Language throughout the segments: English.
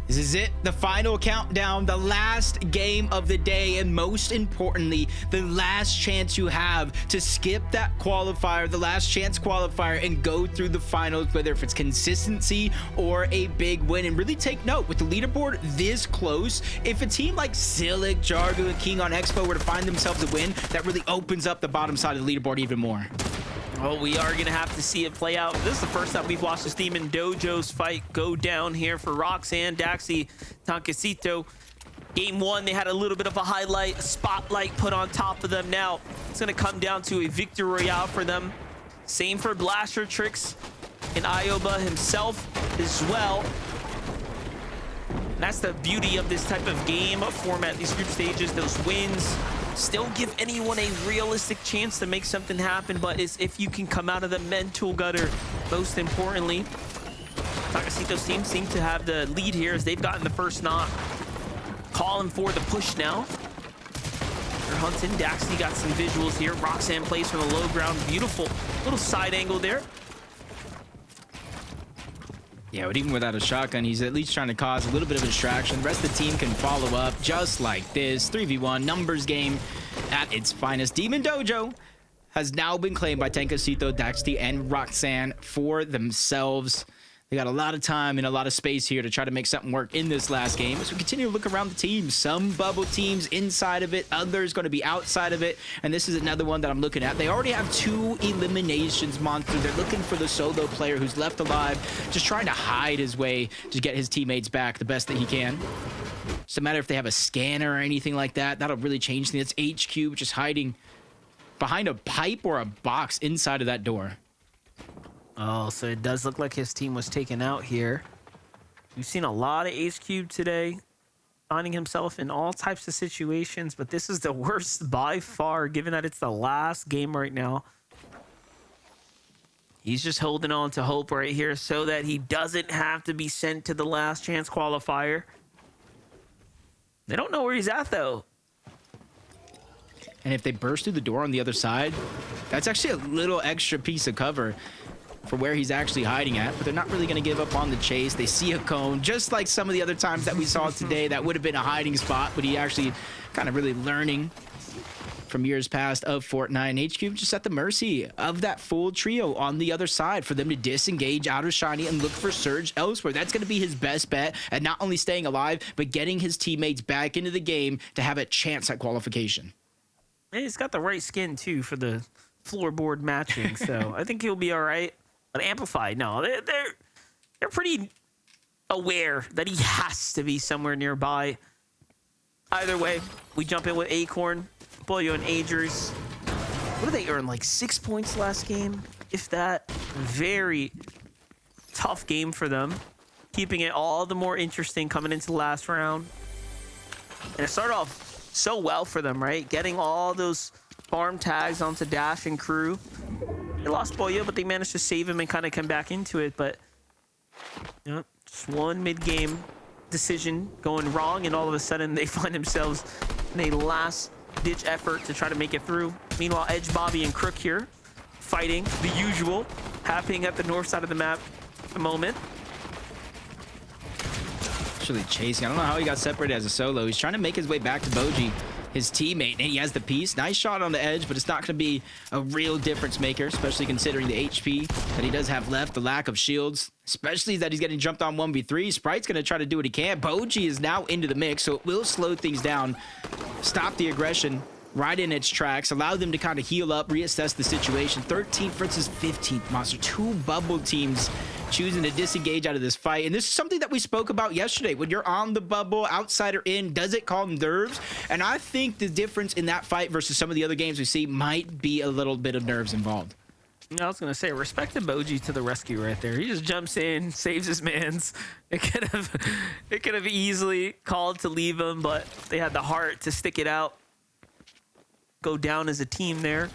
This is it, the final countdown, the last game of the day, and most importantly, the last chance you have to skip that qualifier, the last chance qualifier, and go through the finals, whether if it's consistency or a big win. And really take note, with the leaderboard this close, if a team like Silic, Jargo, and King on Expo were to find themselves a win, that really opens up the bottom side of the leaderboard even more. Well, we are going to have to see it play out. This is the first time we've watched this Demon Dojo's fight go down here for Roxanne, Daxi, Tankacito. Game one, they had a little bit of a highlight, a spotlight put on top of them. Now, it's going to come down to a victory royale for them. Same for Blaster Tricks and Ioba himself as well. That's the beauty of this type of game format, these group stages, those wins. Still give anyone a realistic chance to make something happen, but it's if you can come out of the mental gutter, most importantly. Takasito's team seems to have the lead here as they've gotten the first knock. Calling for the push now. They're hunting. Daxi got some visuals here. Roxanne plays from the low ground. Beautiful little side angle there. Yeah, but even without a shotgun, he's at least trying to cause a little bit of a distraction. The rest of the team can follow up just like this. 3v1 numbers game at its finest. Demon Dojo has now been claimed by Tankacito, Daxti, and Roxanne for themselves. They got a lot of time and a lot of space here to try to make something work in this last game. As we continue to look around the teams, some bubble teams inside of it, others going to be outside of it. And this is another one that I'm looking at. They already have 2 eliminations monster. They're looking for the solo player who's left alive, just trying to hide his way to get his teammates back the best that he can. Doesn't matter if they have a scanner or anything like that. That'll really change things. It's HQ just hiding behind a pipe or a box inside of that door. Oh, so it does look like his team was taken out here. We've seen a lot of Ace Cube today, finding himself in all types of situations, but this is the worst by far, given that it's the last game right now. He's just holding on to hope right here so that he doesn't have to be sent to the last chance qualifier. They don't know where he's at, though. And if they burst through the door on the other side, that's actually a little extra piece of cover for where he's actually hiding at, but they're not really going to give up on the chase. They see a cone, just like some of the other times that we saw today. That would have been a hiding spot, but he actually kind of really learning from years past of Fortnite. And HQ just at the mercy of that full trio on the other side for them to disengage out of Shiny and look for Surge elsewhere. That's going to be his best bet at not only staying alive, but getting his teammates back into the game to have a chance at qualification. And he's got the right skin, too, for the floorboard matching, so I think he'll be all right. But Amplified, no, they're pretty aware that he has to be somewhere nearby. Either way, we jump in with Acorn, Pollo, and Agers. What did they earn? Like 6 points last game, if that. Very tough game for them, keeping it all the more interesting coming into the last round. And it started off so well for them, right? Getting all those farm tags onto Dash and crew. They lost Pollo, but they managed to save him and kind of come back into it. But you know, just one mid-game decision going wrong, and all of a sudden they find themselves in a last-ditch effort to try to make it through. Meanwhile, Edge, Bobby, and Crook here fighting the usual, happening at the north side of the map at the moment. Actually chasing. I don't know how he got separated as a solo. He's trying to make his way back to Boji, his teammate, and he has the piece. Nice shot on the edge, but it's not going to be a real difference maker, especially considering the HP that he does have left, the lack of shields, especially that he's getting jumped on 1v3. Sprite's going to try to do what he can. Boji is now into the mix, so it will slow things down, stop the aggression right in its tracks, allow them to kind of heal up, reassess the situation. 13th versus 15th monster. 2 bubble teams choosing to disengage out of this fight. And this is something that we spoke about yesterday. When you're on the bubble, outsider in, does it calm nerves? And I think the difference in that fight versus some of the other games we see might be a little bit of nerves involved. I was going to say, respect Boji to the rescue right there. He just jumps in, saves his mans. It could have easily called to leave him, but they had the heart to stick it out. Go down as a team there.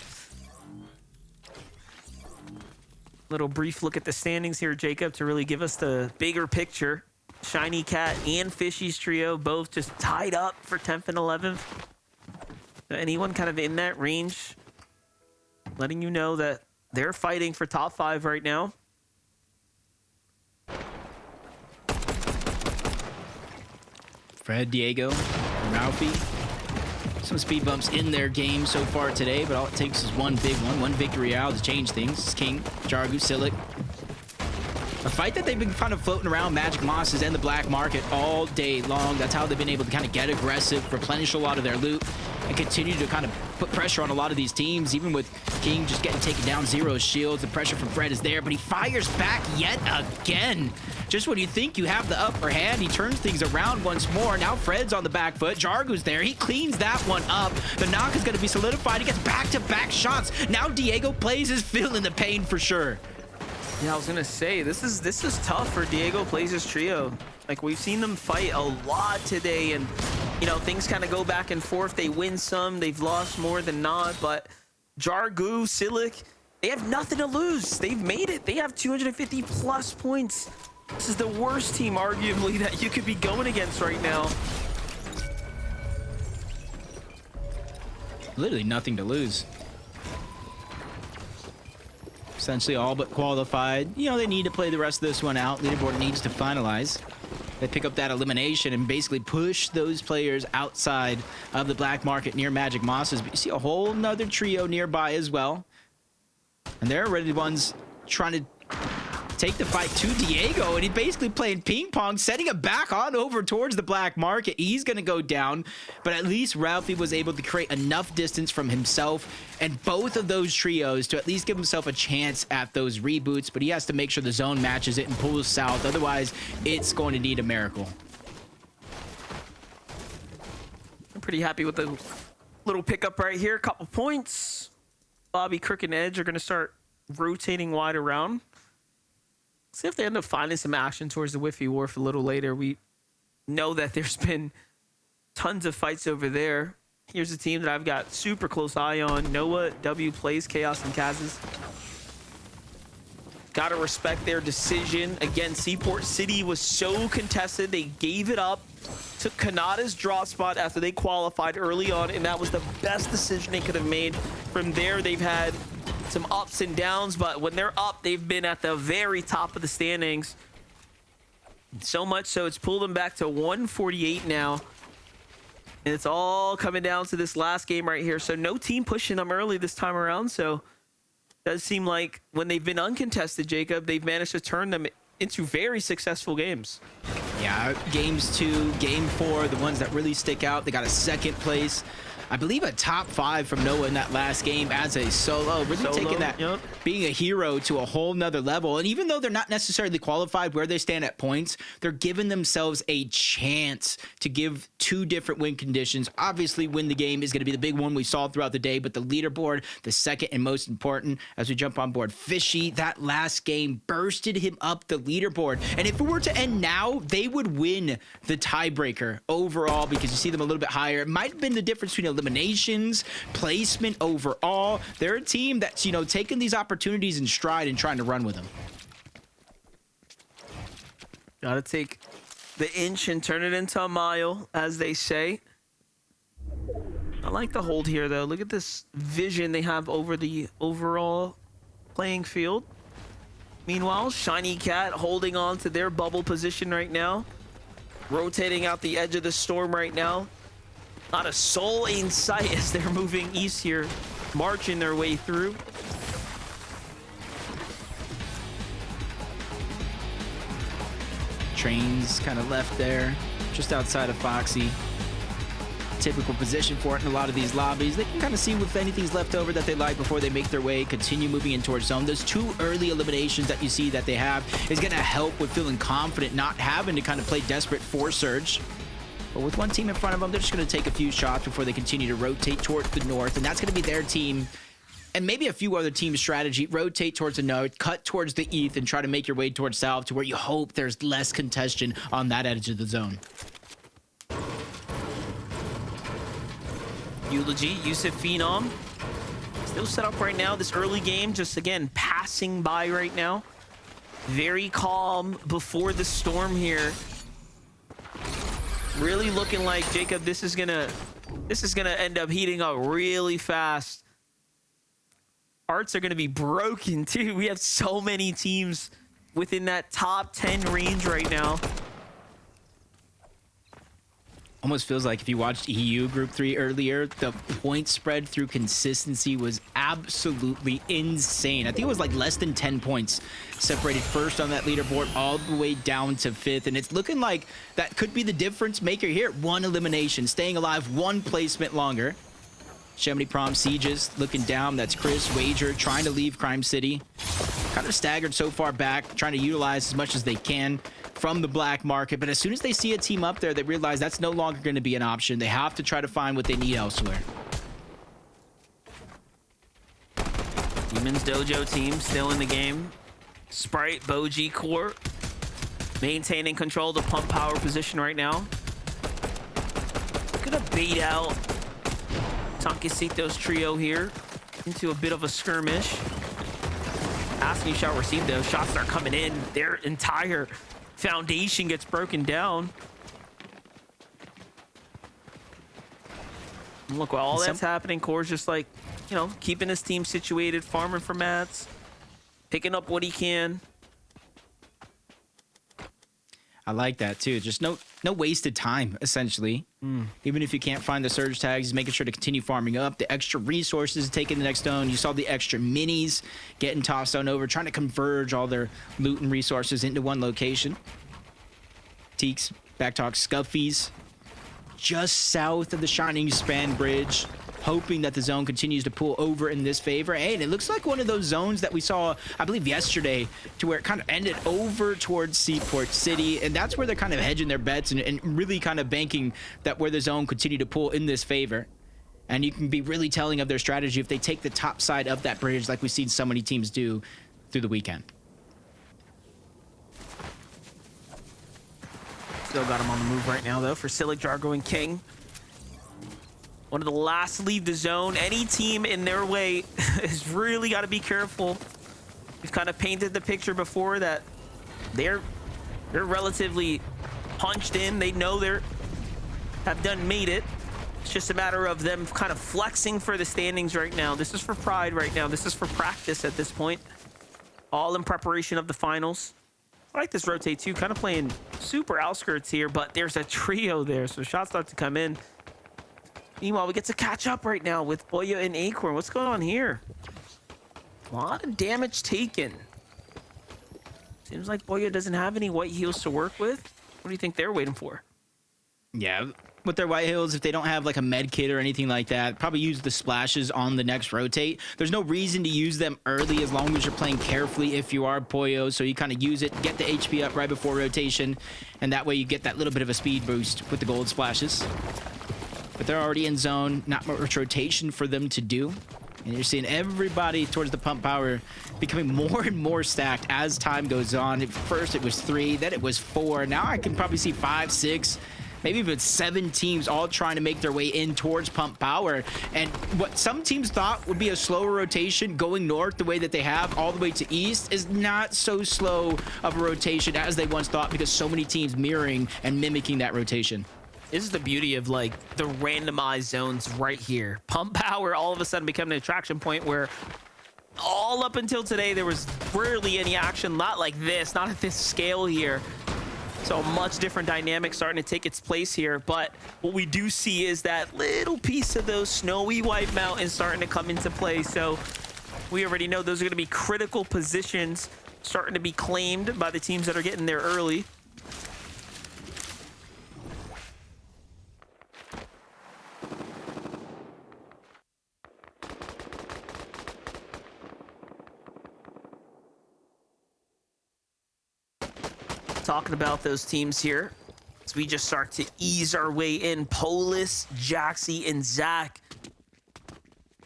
Little brief look at the standings here, Jacob, to really give us the bigger picture. Shiny Cat and Fishy's trio both just tied up for 10th and 11th. Anyone kind of in that range, letting you know that they're fighting for top 5 right now. Fred, Diego, and Ralphie. Some speed bumps in their game so far today, but all it takes is one big one victory out to change things. It's King, Jargu, Silic. A fight that they've been kind of floating around Magic Mosses and the black market all day long. That's how they've been able to kind of get aggressive, replenish a lot of their loot, and continue to kind of put pressure on a lot of these teams. Even with King just getting taken down, 0 shields, the pressure from Fred is there, but he fires back yet again. Just when you think you have the upper hand, he turns things around once more. Now Fred's on the back foot. Jargu's there. He cleans that one up. The knock is going to be solidified. He gets back-to-back shots. Now Diego plays his feeling the pain for sure. Yeah, I was gonna say this is tough for Diego plays his trio. Like, we've seen them fight a lot today, and you know, things kind of go back and forth. They win some, they've lost more than not, but Jargu, Silic, they have nothing to lose. They've made it. They have 250 plus points. This is the worst team, arguably, that you could be going against right now. Literally nothing to lose. Essentially all but qualified. You know, they need to play the rest of this one out. Leaderboard needs to finalize. They pick up that elimination and basically push those players outside of the black market near Magic Mosses. But you see a whole nother trio nearby as well. And they're already the ones trying to take the fight to Diego, and he's basically playing ping pong, setting it back on over towards the black market. He's going to go down, but at least Ralphie was able to create enough distance from himself and both of those trios to at least give himself a chance at those reboots, but he has to make sure the zone matches it and pulls south. Otherwise, it's going to need a miracle. I'm pretty happy with the little pickup right here. A couple points. Bobby, Crook, and Edge are going to start rotating wide around. See if they end up finding some action towards the Whiffy Wharf a little later. We know that there's been tons of fights over there. Here's a team that I've got super close eye on. Noah, W plays Chaos and Kaz's. Gotta respect their decision. Again, Seaport City was so contested. They gave it up. Took Kanata's drop spot after they qualified early on, and that was the best decision they could have made. From there, they've had some ups and downs, but when they're up, they've been at the very top of the standings. So much so it's pulled them back to 148 now. And it's all coming down to this last game right here. So no team pushing them early this time around. So it does seem like when they've been uncontested, Jacob, they've managed to turn them into very successful games. Yeah, games 2, game 4, the ones that really stick out. They got a second place. I believe a top 5 from Noah in that last game as a solo. Really taking that, being a hero to a whole nother level. And even though they're not necessarily qualified where they stand at points, they're giving themselves a chance to give 2 different win conditions. Obviously, win the game is going to be the big one we saw throughout the day, but the leaderboard, the second and most important as we jump on board. Fishy, that last game bursted him up the leaderboard. And if it were to end now, they would win the tiebreaker overall because you see them a little bit higher. It might have been the difference between eliminations, placement overall. They're a team that's, you know, taking these opportunities in stride and trying to run with them. Gotta take the inch and turn it into a mile, as they say. I like the hold here, though. Look at this vision they have over the overall playing field. Meanwhile, Shiny Cat holding on to their bubble position right now. Rotating out the edge of the storm right now. Not a soul in sight as they're moving east here, marching their way through. Trains kind of left there, just outside of Foxy. Typical position for it in a lot of these lobbies. They can kind of see if anything's left over that they like before they make their way, continue moving in towards zone. Those 2 early eliminations that you see that they have is going to help with feeling confident, not having to kind of play desperate for Surge. But with one team in front of them, they're just going to take a few shots before they continue to rotate towards the north. And that's going to be their team and maybe a few other teams' strategy. Rotate towards the north, cut towards the east, and try to make your way towards south to where you hope there's less congestion on that edge of the zone. Eulogy, Yusuf Phenom. Still set up right now. This early game, just again, passing by right now. Very calm before the storm here. Really looking like, Jacob, this is gonna end up heating up really fast. Hearts are gonna be broken too. We have so many teams within that top 10 range right now. Almost feels like if you watched EU Group 3 earlier, the point spread through consistency was absolutely insane. I think it was like less than 10 points separated first on that leaderboard all the way down to 5th. And it's looking like that could be the difference maker here. One elimination, staying alive, one placement longer. Chamonix Prom Sieges looking down. That's Chris Wager trying to leave Crime City. Kind of staggered so far back, trying to utilize as much as they can from the black market. But as soon as they see a team up there, they realize that's no longer going to be an option. They have to try to find what they need elsewhere. Demon's Dojo team still in the game. Sprite, Boji, Core maintaining control of the pump power position right now. Gonna bait out Tankecito's trio here into a bit of a skirmish. Asking shot received though. Shots are coming in. Their entire foundation gets broken down. And look, while all that's happening, Core's just like, you know, keeping his team situated, farming for mats, picking up what he can. I like that too. Just no wasted time, essentially. Even if you can't find the surge tags, he's making sure to continue farming up. The extra resources, taking the next stone. You saw the extra minis getting tossed on over, trying to converge all their loot and resources into one location. Teaks, Backtalk, Scuffies, just south of the Shining Span Bridge, hoping that the zone continues to pull over in this favor. Hey, and it looks like one of those zones that we saw, I believe, yesterday, to where it kind of ended over towards Seaport City. And that's where they're kind of hedging their bets and really kind of banking that where the zone continue to pull in this favor. And you can be really telling of their strategy if they take the top side of that bridge like we've seen so many teams do through the weekend. Still got him on the move right now, though, for Silic, Jargo, and King. One of the last to leave the zone. Any team in their way has really got to be careful. We've kind of painted the picture before that they're relatively punched in. They know have done made it. It's just a matter of them kind of flexing for the standings right now. This is for pride right now. This is for practice at this point. All in preparation of the finals. I like this rotate too, kind of playing super outskirts here, but there's a trio there, so shots start to come in. Meanwhile, we get to catch up right now with Pollo and Acorn. What's going on here? A lot of damage taken. Seems like Pollo doesn't have any white heals to work with. What do you think they're waiting for? Yeah, with their white heals, if they don't have like a med kit or anything like that, probably use the splashes on the next rotate. There's no reason to use them early as long as you're playing carefully if you are Pollo. So you kind of use it, get the HP up right before rotation, and that way you get that little bit of a speed boost with the gold splashes. But they're already in zone, not much rotation for them to do. And you're seeing everybody towards the pump power becoming more and more stacked as time goes on. At first it was 3, then it was 4. Now I can probably see 5, 6, maybe even 7 teams all trying to make their way in towards pump power. And what some teams thought would be a slower rotation going north the way that they have all the way to east is not so slow of a rotation as they once thought, because so many teams mirroring and mimicking that rotation. This is the beauty of like the randomized zones right here. Pump power all of a sudden becoming an attraction point where all up until today there was rarely any action, not like this, not at this scale here. So a much different dynamic starting to take its place here. But what we do see is that little piece of those snowy white mountains starting to come into play. So we already know those are going to be critical positions starting to be claimed by the teams that are getting there early. Talking about those teams here as we just start to ease our way in. Polis, Jaxie, and Zach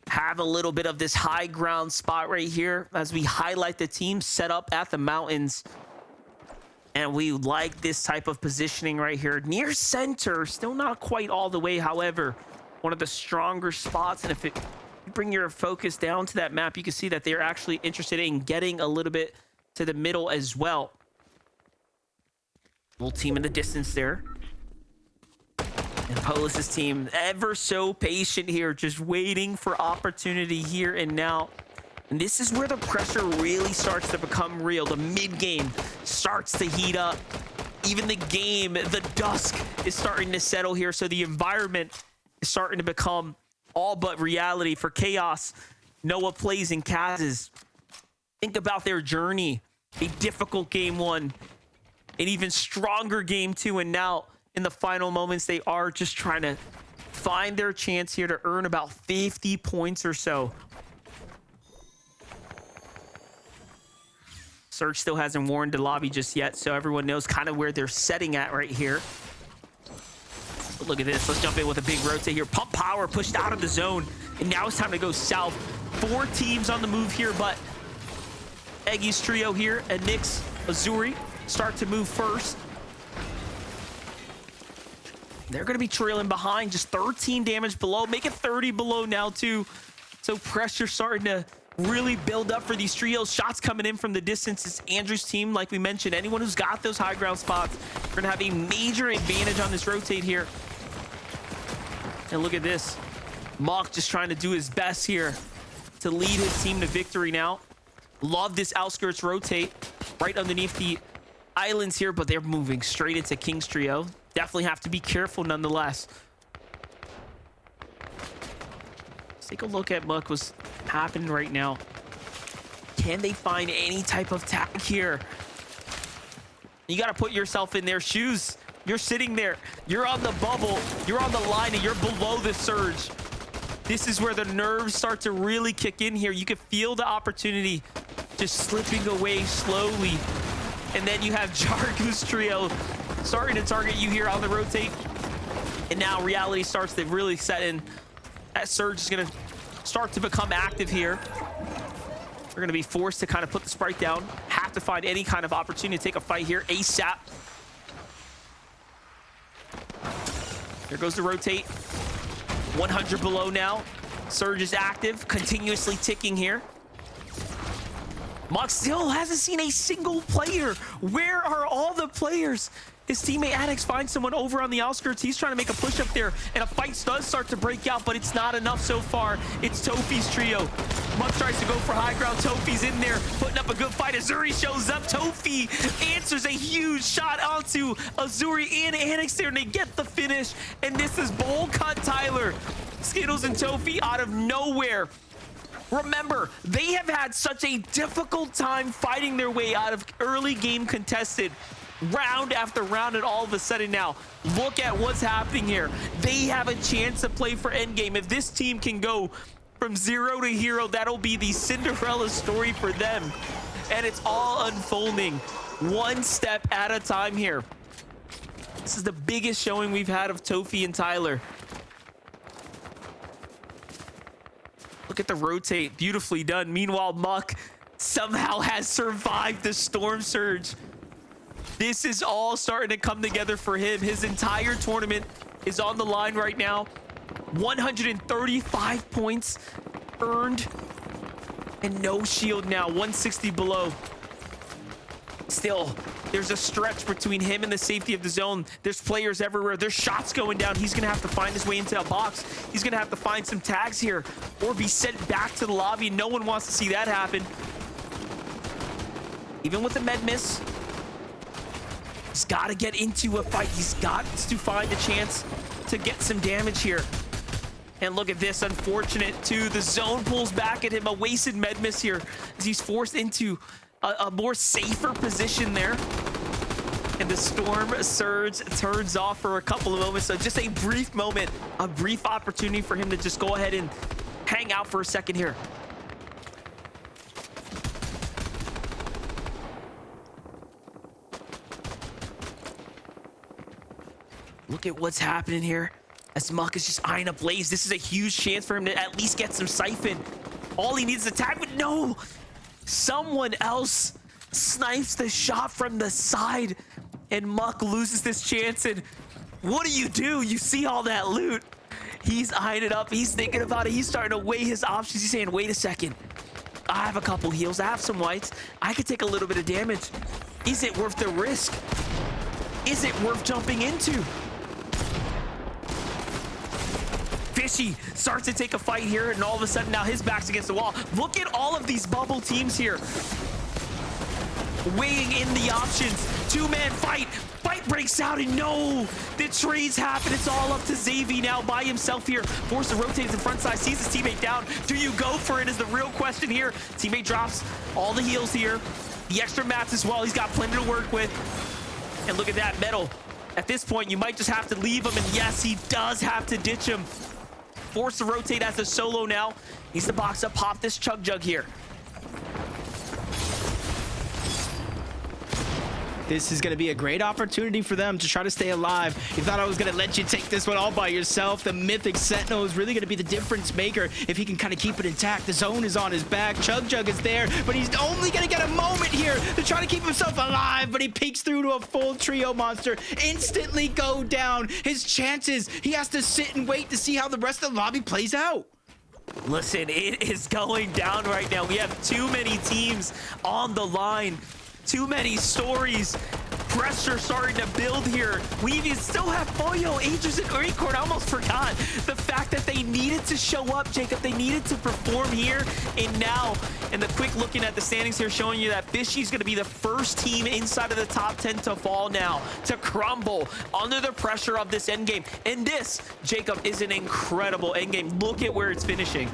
have a little bit of this high ground spot right here as we highlight the team set up at the mountains. And we like this type of positioning right here. Near center, still not quite all the way. However, one of the stronger spots. And if you bring your focus down to that map, you can see that they're actually interested in getting a little bit to the middle as well. Little team in the distance there. And Polis's team ever so patient here, just waiting for opportunity here and now. And this is where the pressure really starts to become real. The mid game starts to heat up. Even the game, the dusk is starting to settle here. So the environment is starting to become all but reality for Chaos, Noah Plays, and Kaz's. Think about their journey. A difficult game one, an even stronger game two, and now in the final moments, they are just trying to find their chance here to earn about 50 points or so. Surge still hasn't warned the lobby just yet, so everyone knows kind of where they're setting at right here. But look at this. Let's jump in with a big rotate here. Pump Power pushed out of the zone, and now it's time to go south. 4 teams on the move here, but Eggy's trio here and Nyx, Azuri start to move first. They're going to be trailing behind, just 13 damage below. Make it 30 below now, too. So pressure starting to really build up for these trios. Shots coming in from the distance. It's Andrew's team, like we mentioned. Anyone who's got those high ground spots, we're going to have a major advantage on this rotate here. And look at this. Mock just trying to do his best here to lead his team to victory now. Love this outskirts rotate right underneath the islands here, but they're moving straight into King's trio. Definitely have to be careful nonetheless. Let's take a look at Muck, what's happening right now. Can they find any type of tag here? You got to put yourself in their shoes. You're sitting there. You're on the bubble. You're on the line, and you're below the surge. This is where the nerves start to really kick in here. You can feel the opportunity just slipping away slowly. And then you have Jargo's trio starting to target you here on the rotate. And now reality starts to really set in. That surge is going to start to become active here. We're going to be forced to kind of put the sprite down. Have to find any kind of opportunity to take a fight here ASAP. There goes the rotate. 100 below now. Surge is active, continuously ticking here. Mock still hasn't seen a single player. Where are all the players? His teammate Addix finds someone over on the outskirts. He's trying to make a push up there, and a fight does start to break out, but it's not enough so far. It's Tofi's trio. Muck tries to go for high ground. Tofi's in there, putting up a good fight. Azuri shows up. Tofi answers a huge shot onto Azuri and Addix there, and they get the finish. And this is Bowl Cut Tyler. Skittles and Tofi out of nowhere. Remember, they have had such a difficult time fighting their way out of early game contested round after round, and all of a sudden now, look at what's happening here. They have a chance to play for endgame. If this team can go from 0 to hero, that'll be the Cinderella story for them. And it's all unfolding one step at a time here. This is the biggest showing we've had of Tofi and Tyler. Look at the rotate, beautifully done. Meanwhile, Muck somehow has survived the storm surge. This is all starting to come together for him. His entire tournament is on the line right now. 135 points earned and no shield now. 160 below. Still, there's a stretch between him and the safety of the zone. There's players everywhere. There's shots going down. He's going to have to find his way into a box. He's going to have to find some tags here or be sent back to the lobby. No one wants to see that happen. Even with the med miss, he's got to get into a fight. He's got to find a chance to get some damage here. And look at this, unfortunate too. The zone pulls back at him. A wasted med miss here as he's forced into a more safer position there. And the storm surge turns off for a couple of moments. So just a brief moment, a brief opportunity for him to just go ahead and hang out for a second here. Look at what's happening here as Muck is just eyeing up Blaze. This is a huge chance for him to at least get some siphon. All he needs is a tag, but no! Someone else snipes the shot from the side, and Muck loses this chance. And what do? You see all that loot. He's eyeing it up. He's thinking about it. He's starting to weigh his options. He's saying, wait a second. I have a couple heals. I have some whites. I could take a little bit of damage. Is it worth the risk? Is it worth jumping into? Fishy starts to take a fight here, and all of a sudden now his back's against the wall. Look at all of these bubble teams here weighing in the options. Two-man fight breaks out, and no, the trades happen. It's all up to Xavi now by himself here. Forced to rotate his front side, sees his teammate down. Do you go for it is the real question here. Teammate drops all the heals here. The extra mats as well. He's got plenty to work with. And look at that metal. At this point, you might just have to leave him. And yes, he does have to ditch him. Forced to rotate as a solo now. Needs to box up, pop this chug jug here. This is going to be a great opportunity for them to try to stay alive. You thought I was going to let you take this one all by yourself. The Mythic Sentinel is really going to be the difference maker if he can kind of keep it intact. The zone is on his back. Chug Jug is there, but he's only going to get a moment here to try to keep himself alive, but he peeks through to a full trio monster. Instantly go down. His chances, he has to sit and wait to see how the rest of the lobby plays out. Listen, it is going down right now. We have too many teams on the line. Too many stories. Pressure starting to build here. We even still have Pollo, Aegis, and Acorn. I almost forgot the fact that they needed to show up, Jacob. They needed to perform here and now. And the quick looking at the standings here showing you that Fishy's going to be the first team inside of the top 10 to fall now, to crumble under the pressure of this endgame. And this, Jacob, is an incredible endgame. Look at where it's finishing.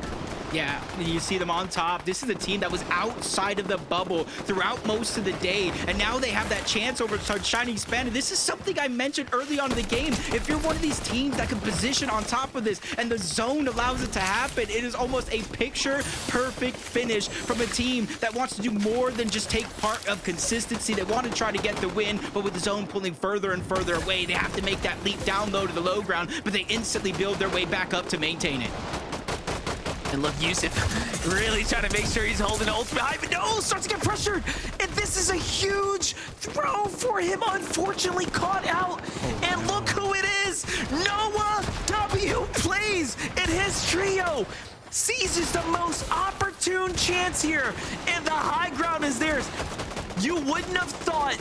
Yeah, you see them on top. This is a team that was outside of the bubble throughout most of the day, and now they have that chance over Shining Span. And this is something I mentioned early on in the game. If you're one of these teams that can position on top of this and the zone allows it to happen, it is almost a picture-perfect finish from a team that wants to do more than just take part of consistency. They want to try to get the win, but with the zone pulling further and further away, they have to make that leap down low to the low ground, but they instantly build their way back up to maintain it. And look, Yusuf really trying to make sure he's holding the ultimate high, but no, starts to get pressured. And this is a huge throw for him, unfortunately caught out. And look who it is. Noah W plays, and his trio seizes the most opportune chance here. And the high ground is theirs. You wouldn't have thought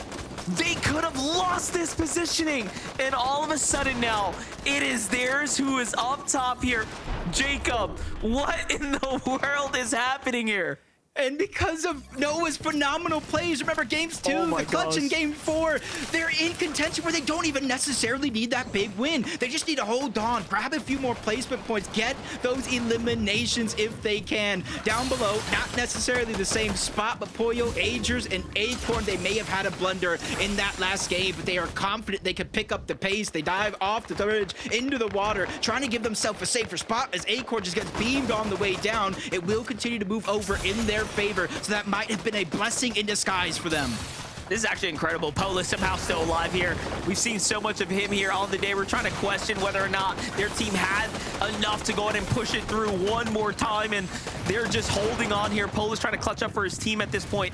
they could have lost this positioning, and all of a sudden now it is theirs who is up top here. Jacob, what in the world is happening here? And because of Noah's phenomenal plays, remember games 2, the clutch in game 4, they're in contention where they don't even necessarily need that big win. They just need to hold on, grab a few more placement points, get those eliminations if they can. Down below, not necessarily the same spot, but Pollo, Aegis, and Acorn, they may have had a blunder in that last game, but they are confident they can pick up the pace. They dive off the bridge into the water, trying to give themselves a safer spot as Acorn just gets beamed on the way down. It will continue to move over in their favor, so that might have been a blessing in disguise for them. This is actually incredible. Pollo somehow still alive here. We've seen so much of him here on the day. We're trying to question whether or not their team had enough to go ahead and push it through one more time, and they're just holding on here. Pollo's trying to clutch up for his team at this point.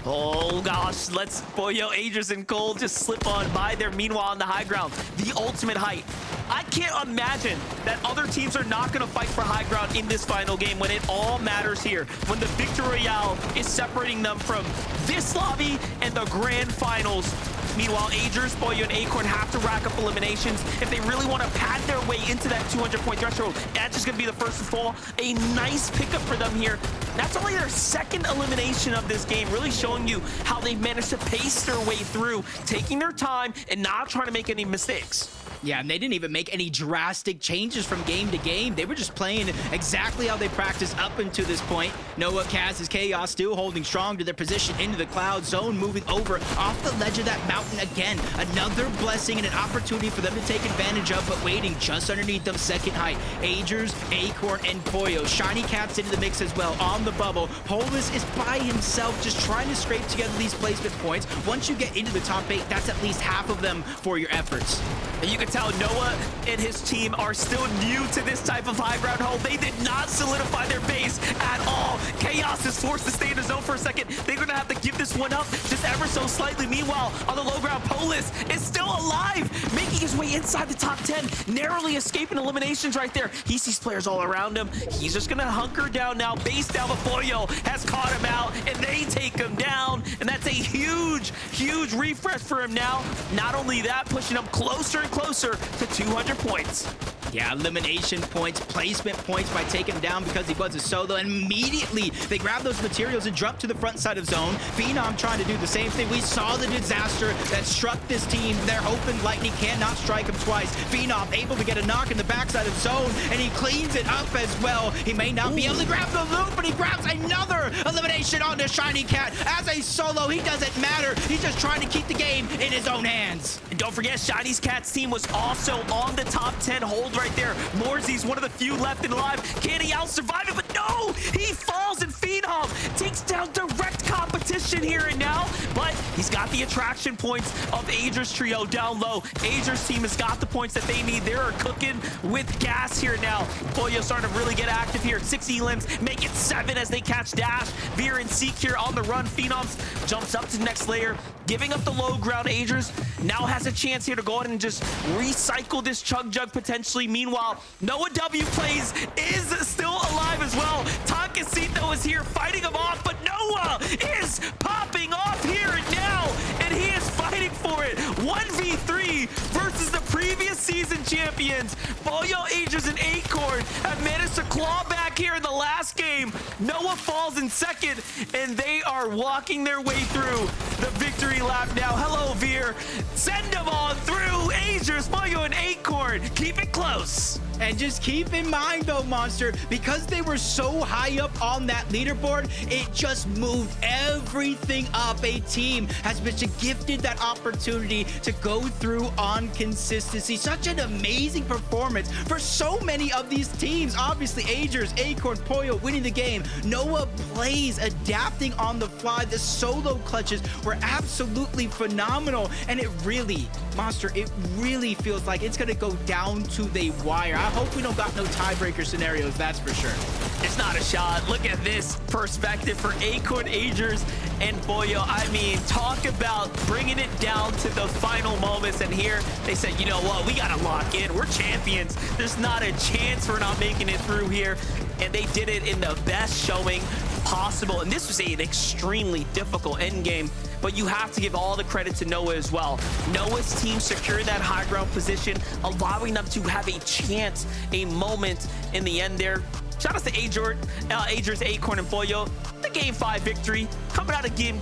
Oh gosh, let's Pollo, Aegis, and Cole just slip on by there. Meanwhile, on the high ground, the ultimate height. I can't imagine that other teams are not going to fight for high ground in this final game when it all matters here, when the Victory Royale is separating them from this lobby and the grand finals. Meanwhile, Aegis, Pollo, and Acorn have to rack up eliminations if they really want to pad their way into that 200-point threshold. Edge is going to be the first to fall. A nice pickup for them here. That's only their second elimination of this game, really showing you how they've managed to pace their way through, taking their time and not trying to make any mistakes. Yeah, and they didn't even make any drastic changes from game to game. They were just playing exactly how they practiced up until this point. Noah, Kaz, is Chaos still holding strong to their position into the cloud zone, moving over off the ledge of that mountain again. Another blessing and an opportunity for them to take advantage of, but waiting just underneath them, second height. Aegis, Acorn, and Pollo. Shiny Cat's into the mix as well on the bubble. Polus is by himself, just trying to scrape together these placement points. Once you get into the top 8, that's at least half of them for your efforts. And you can tell Noah and his team are still new to this type of high ground hold. They did not solidify their base at all. Chaos is forced to stay in the zone for a second. They're going to have to give this one up just ever so slightly. Meanwhile, on the low ground, Polus is still alive, making his way inside the top 10, narrowly escaping eliminations right there. He sees players all around him. He's just going to hunker down now, base down. But Pollo has caught him out, and they take him down. And that's a huge, huge refresh for him now. Not only that, pushing him closer and closer to 200 points. Yeah, elimination points, placement points by taking him down because he was a solo. And immediately, they grab those materials and jump to the front side of zone. Phenom trying to do the same thing. We saw the disaster that struck this team. They're hoping Lightning cannot strike him twice. Phenom able to get a knock in the backside of zone, and he cleans it up as well. He may not be able to grab the loot, but he grabs another elimination onto Shiny Cat. As a solo, he doesn't matter. He's just trying to keep the game in his own hands. And don't forget, Shiny's Cat's team was also on the top 10 hold right there. Morzy's one of the few left in live. Can he out-survive it? But no! He falls, and Phenom takes down direct competition here and now. But he's got the attraction points of Ager's trio down low. Ager's team has got the points that they need. They're cooking with gas here now. Pollo starting to really get active here. 6 elims, make it 7 as they catch Dash. Veer and Seek here on the run. Phenoms jumps up to the next layer, giving up the low ground. Agers now has a chance here to go ahead and just recycle this Chug Jug potentially. Meanwhile, Noah W plays is still alive as well. Takasito is here fighting him off, but Noah is popping off here and now, and he is fighting for it. 1v3 versus the previous season champions. Pollo, Agers, and Acorn have managed to claw back here in the last game. Noah falls in second, and they are walking their way through the victory lap now. Hello, Veer. Send them on through. Agers, Pollo, and Acorn. Keep it close. And just keep in mind, though, Monster, because they were so high up on that leaderboard, it just moved everything up. A team has been gifted that opportunity to go through on consistency. Such an amazing performance for so many of these teams. Obviously, Agers, Acorn, Pollo winning the game. Noah plays, adapting on the fly. The solo clutches were absolutely phenomenal. And it really, Monster, it really feels like it's going to go down to the wire. I hope we don't got no tiebreaker scenarios, that's for sure. It's not a shot. Look at this perspective for Acorn, Agers, and Pollo. I mean, talk about bringing it down to the final moments. And here they said, you know what, we got to lock in. We're champions. There's not a chance we're not making it through here. And they did it in the best showing possible. And this was an extremely difficult endgame, but you have to give all the credit to Noah as well. Noah's team secured that high ground position, allowing them to have a chance, a moment in the end there. Shout out to Agers, Acorn, and Pollo. The Game 5 victory coming out of game